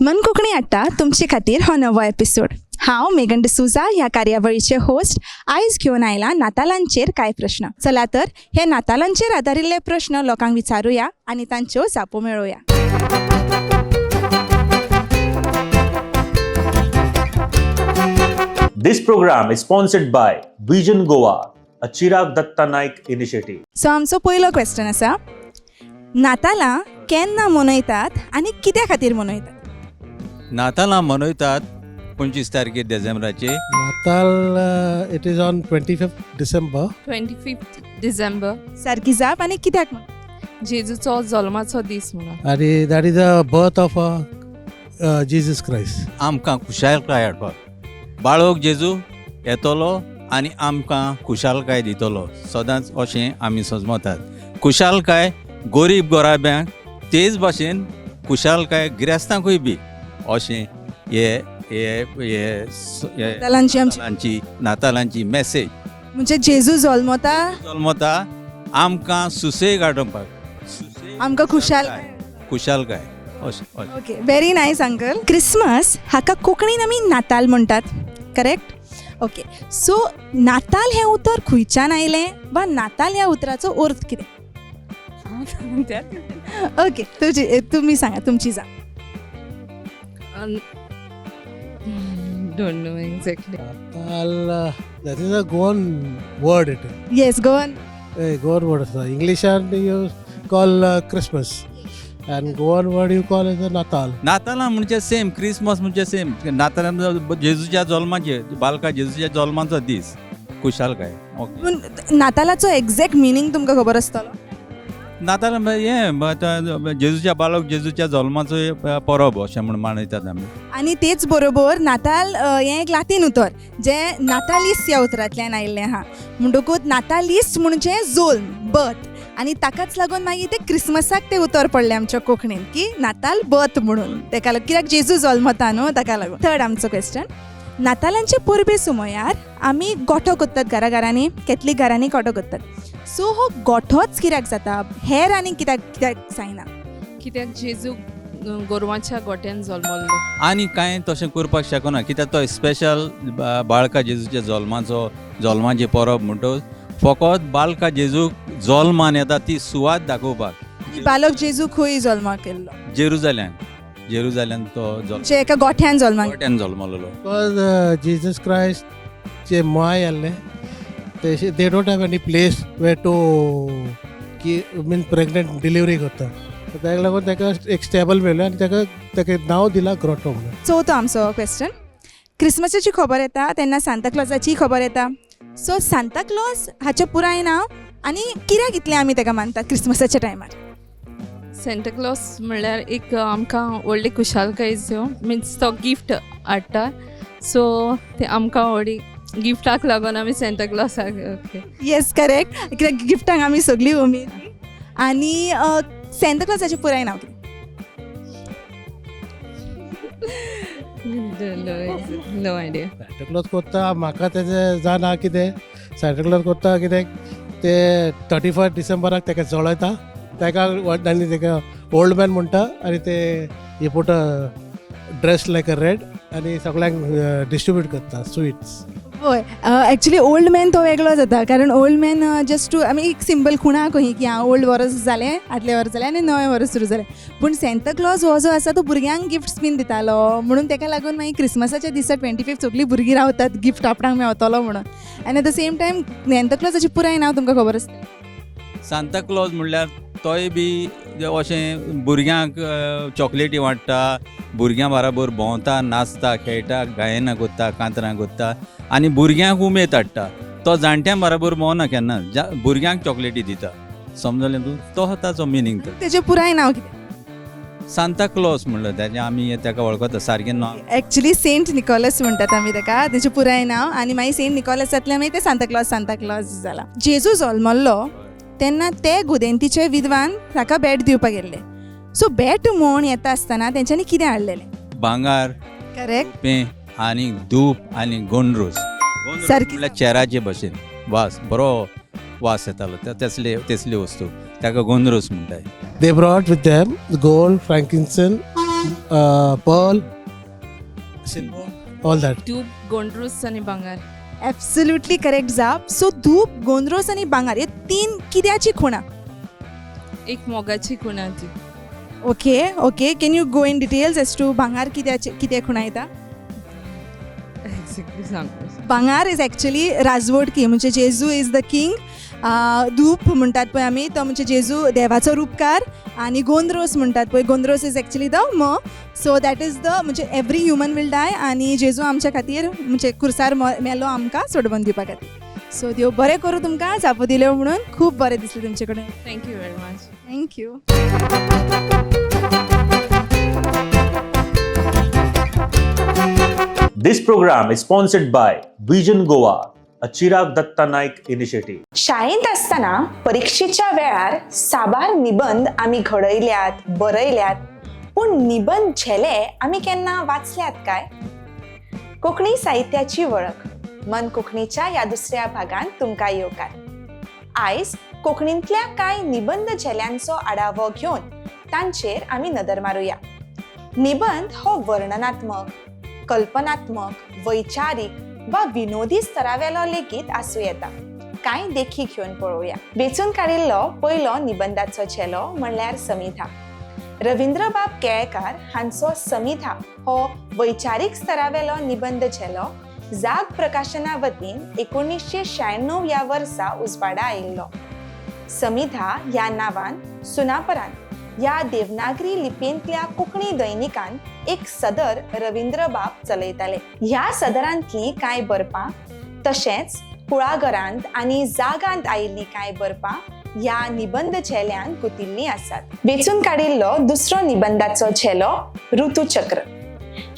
मन कोंकणी हाडटा तुमचे खातीर हो नवो एपिसोड. हांव मेगन डिसूजा ह्या कार्यावळीचे होस्ट. आयज घेवन आयला नातालांचेर कांय प्रश्न. चला तर हे नातालांचेर आदारिल्ले प्रश्न लोकांक विचारुया आनी तांच्यो जापो मेळोवया. This program is sponsored by Vision Goa, a Chirag Datta Naik initiative. So आमचो पयलो क्वेश्चन आसा, नातालां केन्ना मनयतात आनी कित्या खातीर मनयतात? नातालां मनयतात 25 तारखेर डिसेंबराचे. Natal, it is on 25th December. 25th December. सारकी जाप आनी कित्याक? जेजूचो जल्माचो दीस म्हणून. And that is the birth of Jesus Christ. आमकां खुशालकाय हाडपाक. बाळोक जेजू येतलो आनी आमकां खुशालकाय दितलो, सदांच अशें आमी समजतात. खुशालकाय गरीब गोराब्यांक, तेच भाशेन खुशालकाय गिरेस्तांकूय बी, अशें नातालांची मेसेज. म्हणजे जेजू जल्मता आमकां सुसेग हाडपाक, आमकां खुशालकाय. Okay, very nice uncle. Christmas हाका कोंकणीन आमी नाताल म्हणटात, करेक्ट? ओके, सो नाताल हें उतर खंयच्यान आयलें वा नाताल ह्या उतराचो अर्थ कितें? ओके, तुमी सांगा तुमची जाप. Don't know exactly. Natal, that is a Goan word. It is. Yes, go on. Goan word. English and you call Christmas, and Goan word you call as a Natal. नातालां म्हणजे सेम, क्रिसमस म्हणजे same. नातालां जेजूच्या जल्माचे, बालका जेजूच्या जल्माचो दीस, खुशालकाय. पूण नातालाचो exact meaning तुमकां खबर आसतलो? नातालां हें जेजूच्या बालक जेजूच्या जल्माचो परब अशें म्हणून मनयतात आमी. आनी तेच बरोबर नाताल हें एक लातीन उतर जें नातालिस ह्या उतरांतल्यान आयिल्लें आहा. म्हणटकूच नातालिस म्हणजे जल्म, बर्थ, आनी ताकाच लागून मागीर ते क्रिसमसाक ते उतर पडलें आमच्या कोंकणीन की नाताल बर्थ म्हणून. ताका लागून कित्याक जेजू जल्मता न्हू, ताका लागून. थर्ड आमचो क्वेश्चन, नातालांचे परबे सुमयार आमी गोठो करतात घराघरांनी, कॅथलीक घरांनी गोठो करतात. सो हो गोठोच कित्याक जाता, हेर आनी कित्याक जायना? कित्याक जेजू गोरवांच्या गोट्यान जल्मल्लो. आनी कांय तशें करपाक शकना, कित्याक तो स्पेशल बाळका जेजूच्या जल्माचें परब म्हणटच फकत बालका जेजूक जल्मान येता ती सुवात दाखोवपाक. बालक जेजू खंय जल्मा केल्लो? जेरुजाल्यान तो म्हणजे एका गोठ्यान जल्मलो. Because Jesus Christ, जे माय आले, they don't have any place where to mean pregnant delivery करता. ताका लागून ताका एक स्टेबल मेळ्ळें आनी ताका नांव दिलां ग्रोटो म्हणून. चवथो आमचो क्वेश्चन, क्रिसमसाची खबर येता तेन्ना सांता क्लॉजाची खबर येता. सो सांता क्लॉज हाचें पुराय नांव आनी कित्याक इतलें आमी ताका मानतात क्रिसमसाच्या टायमार? सेंटा क्लॉज म्हणल्यार एक आमकां व्हडली खुशालकाय मिन्स तो गिफ्ट हाडटा. सो ते आमकां व्हडी गिफ्टाक लागून आमी सेंटा क्लॉजाक. Yes, correct. कित्याक गिफ्टांक आमी सगळीं उमेद. आनी सेंटा क्लॉजाचें पुराय नांव कितें? No idea. सांता क्लॉज करता म्हाका तेजें जाणा कितें. सांता क्लॉज करता कित्याक ते 31 डिसेंबराक ताका जळयता, ताका आनी ताका ओल्ड मॅन म्हणटा आनी ते हे पुट ड्रेस लायक अ रेड आनी सगळ्यांक डिस्ट्रिब्यूट करता स्वीट्स. हय, एक्चुली ओल्ड मॅन तो वेगळो जाता, कारण ओल्ड मॅन जस्ट टू आमी एक सिंबल खुणा कही की हांव ओल्ड वर्स जालें, आदलें वर्स जालें आनी नवें वर्स सुरू जालें. पूण सेंटा क्लॉज हो जो आसा तो भुरग्यांक गिफ्ट्स बीन दितालो, म्हणून ताका लागून मागीर क्रिसमसाच्या दिसा 25th सगळीं भुरगीं रावतात गिफ्ट आपणाक मेवतलो म्हणून. आनी at the same time Santa क्लॉजाचें पुराय नांव तुमकां खबर आसता? सांता क्लॉज म्हणल्यार तोय बी अशें भुरग्यांक चॉकलेटी वाडटा, भुरग्यां बराबर भोंवता, नाचता, खेळटा, गायनां करता, कांतरां करता आनी भुरग्यांक उमेद हाडटा. तो जाणट्यां बराबर भोंवना केन्ना, भुरग्यांक चॉकलेटी दिता. समजलें तूं? तो ताचो मिनींग. तेजें पुराय नांव कितें? सांता क्लॉज म्हणलं तेजें आमी ताका वळखता सारकें नांव. एक्चुली सेंट निकोलस म्हणटात आमी ताका, तेजें पुराय नांव. आनी मागीर सेंट निकोलसांतल्यान मागीर ते सांता क्लॉज जाला. जेजू जल्मल्लो तेन्ना ते गुदेंतीचे विद्वान ताका भेट दिवपाक गेल्ले. सो भेट म्हूण येता आसतना तेंच्यांनी कितें हाडलेलें? भांगार, करेक्ट, पे आनी धूप आनी गोंडरोस. सारकी म्हणल्यार चेराचे भशेन वास, बरो वास येतालो, तसली वस्तू ताका गोंडरोस म्हणटाय. They brought with them gold, frankincense pearl silver all that. धूप गोंड्रूस आणि भांगर. ॲब्सोल्युटली करेक्ट जाप. सो धूप, गोंद्रोस आणि भांगार हे 3 कित्याची खुणां? एक मोगाची खुणा ती. Okay can you go in details as to भांगार कित्याक खुणां येता? एक्झॅक्टली सांगतो. भांगार इज एक्चुअली राजवटकी, म्हणजे जेजू इज द किंग. धूप म्हणटात पळय आमी तो म्हणजे जेजू देवाचो रूपकार. आणि गोंद्रोस म्हणटात पळय, गोंद्रोस is actually the so that is the म्हणजे एवरी ह्युमन वील डाय आणि जेजू आमच्या खातीर म्हणजे खुर्सार मेलो आमकां सोडवून दिवपा खातीर. सो देव बरें करूं तुमकां जापो दिल्यो म्हणून. खूब बरें दिसलें तुमचे कडेन. Thank you very much. Thank you. This program is sponsored by Vision Goa, a Chirag Datta Naik initiative. शाळेंत आसतना परीक्षेच्या वेळार साबार निबंध आमी घडयल्यात, बरयल्यात, पूण निबंध झेले आमी केन्ना वाचल्यात काय? कोंकणी साहित्याची वळख मन कोंकणीच्या ह्या दुसऱ्या भागांत तुमकां येवकार. आयज कोंकणींतल्या कांय निबंध झेल्यांचो आढावो घेवन तांचेर आमी नदर मारुया. निबंध हो वर्णनात्मक, कल्पनात्मक, वैचारीक वा विनोदी स्तरावेलो लेगीत आसूं येता. कांय देखी घेवन पळोवया. वेचून काडिल्लो पयलो निबंधाचो झेलो म्हणल्यार समिधा. रविंद्रबाब केळेकार हांचो समिधा हो वैचारीक स्तरावेलो निबंध झेलो जाग प्रकाशना वतीन 1996 ह्या वर्सा उजवाडा आयिल्लो. समिधा ह्या नांवान सुनापरान ह्या देवनागरी लिपींतल्या कोंकणी दैनिकान एक सदर रविंद्रबाब चलयताले. ह्या सदरांतलीं कांय बरपां तशेंच कुळागरांत आनी जागांत आयिल्लीं कांय बरपां ह्या निबंध झेल्यांत गुंथिल्लीं आसात. वेचून काडिल्लो दुसरो निबंधाचो झेलो ऋतुचक्र.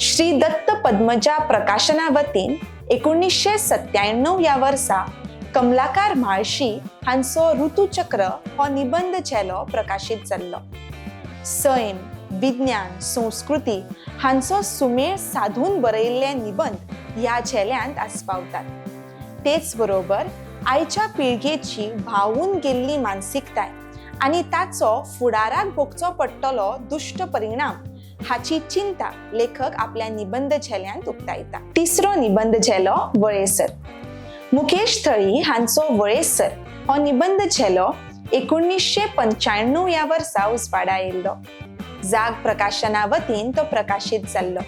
श्री दत्त पद्मजा प्रकाशना वतीन 1997 ह्या वर्सा कमलाकार म्हाळशी हांचो ऋतुचक्र हो निबंध झेलो प्रकाशीत जाल्लो. सैम, विज्ञान, संस्कृती हांचो सुमेळ साधून बरयल्ले निबंध ह्या झेल्यांत आस्पावतात. तेच बरोबर आयच्या पिळगेची व्हांवून गेल्ली मानसिकताय आनी ताचो फुडाराक भोगचो पडटलो दुश्ट परिणाम हाची चिंता लेखक आपल्या निबंध झेल्यांत उक्तायता. तिसरो निबंध झेलो वळेसर. मुकेश थळी हांचो वळेसर हो निबंध झेलो 1995 ह्या वर्सा उजवाडा आयिल्लो. जाग प्रकाशना वतीन तो प्रकाशीत जाल्लो.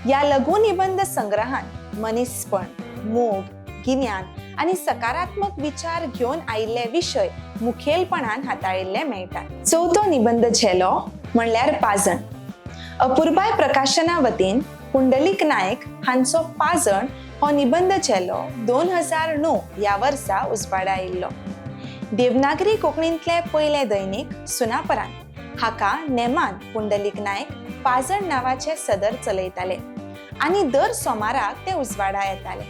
ह्या लघु निबंध संग्रहान मनीसपण, मोग, गिन्यान आनी सकारात्मक विचार घेवन आयिल्ले विशय मुखेलपणान हाताळिल्ले मेळटात. चवथो निबंध झेलो म्हणल्यार पाजण. अपुर्बाय प्रकाशना वतीन पुंडलीक नायक हांचो पाजण हो निबंध झेलो 2009 ह्या वर्सा उजवाडा आयिल्लो. देवनागरी कोंकणींतले पयले दैनीक सुनापरान हाका नेमान पुंडलीक नायक पाजण नांवाचे सदर चलयताले आनी दर सोमाराक ते उजवाडा येताले.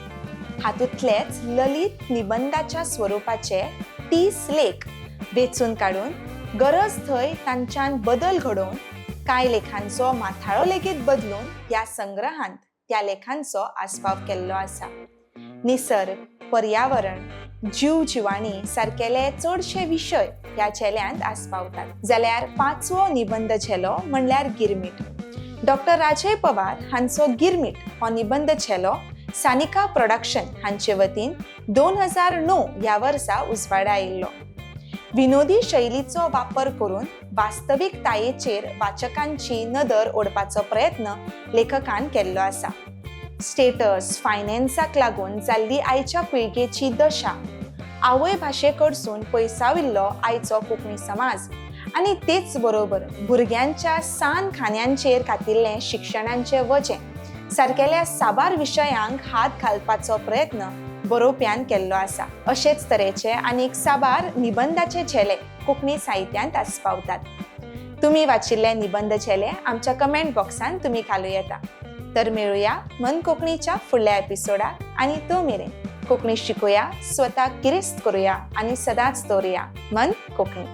हातूंतलेच ललीत निबंधाच्या स्वरुपाचे 30 लेख वेचून काडून गरज थंय तांच्यान बदल घडोवन कांय लेखांचो माथाळो लेगीत बदलून ह्या संग्रहांत त्या लेखांचो आस्पाव केल्लो आसा. निसर्ग, पर्यावरण, जीव जिवाणी सारकेले चडशे विशय ह्या झेल्यांत आस्पावतात. जाल्यार 5वो निबंध झेलो म्हणल्यार गिरमीट. डॉक्टर राजय पवार हांचो गिरमीट हो निबंध झेलो सानिका प्रोडक्शन हांचे वतीन 2009 ह्या वर्सा उजवाडा आयिल्लो. विनोदी शैलीचो वापर करून वास्तविकतायेचेर वाचकांची नदर ओडपाचो प्रयत्न लेखकान केल्लो आसा. स्टेटस, फायनान्साक लागून जाल्ली आयच्या पिळगेची दशा, आवय भाशे कडसून पयसाविल्लो आयचो कोंकणी समाज आनी तेच बरोबर भुरग्यांच्या सान खाण्यांचेर खातिल्लें शिक्षणाचें वजें सारकेल्या साबार विशयांक हात घालपाचो प्रयत्न बरोवप्यान केल्लो आसा. अशेच तरेचे आनीक साबार निबंधाचे झेले कोंकणी साहित्यांत आस्पावतात. तुमी वाचिल्ले निबंध झेले आमच्या कमेंट बॉक्सान तुमी घालूं येता. तर मेळुया मन कोंकणीच्या फुडल्या एपिसोडाक आनी तो मेरेन कोंकणी शिकुया, स्वताक गिरेस्त करुया आनी सदांच दवरुया मन कोंकणी.